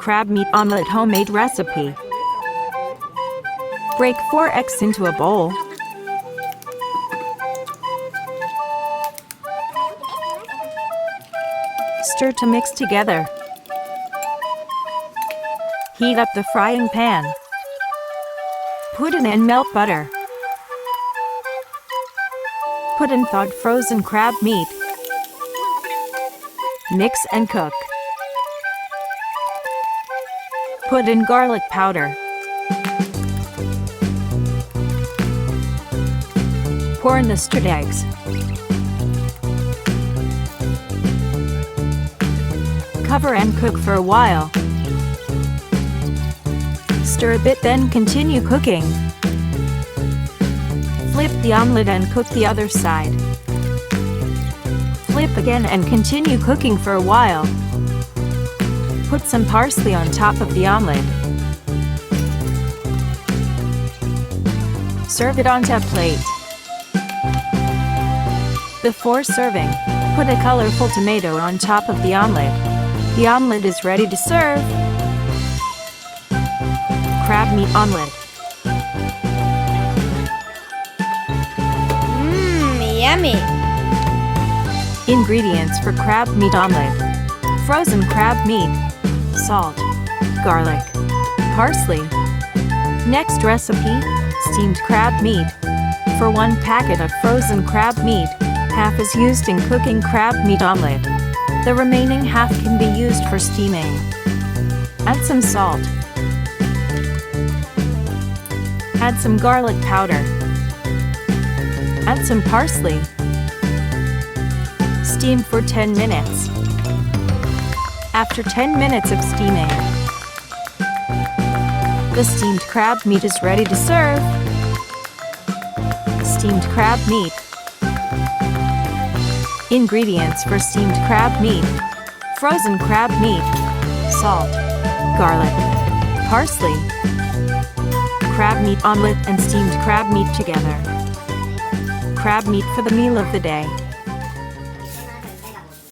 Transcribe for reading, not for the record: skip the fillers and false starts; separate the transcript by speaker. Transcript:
Speaker 1: crab meat omelette homemade recipe. Break 4 eggs into a bowl. Stir to mix together. Heat up the frying pan. Put in and melt butter. Put in thawed frozen crab meat. Mix and cook. Put in garlic powder. Pour in the stirred eggs. Cover and cook for a while. Stir a bit, then continue cooking. Flip the omelette and cook the other side. Flip again and continue cooking for a while. Put some parsley on top of the omelette. Serve it onto a plate. Before serving, put a colorful tomato on top of the omelette. The omelette is ready to serve. Crab meat omelette.
Speaker 2: Yummy!
Speaker 1: Ingredients for crab meat omelette: frozen crab meat, salt, garlic, parsley. Next recipe: steamed crab meat. For 1 packet of frozen crab meat, half is used in cooking crab meat omelette. The remaining half can be used for steaming. Add some salt. Add some garlic powder. Add some parsley. Steam for 10 minutes. After 10 minutes of steaming, the steamed crab meat is ready to serve. Steamed crab meat. Ingredients for steamed crab meat: frozen crab meat, salt, garlic, parsley. Crab meat omelette and steamed crab meat together. Crab meat for the meal of the day.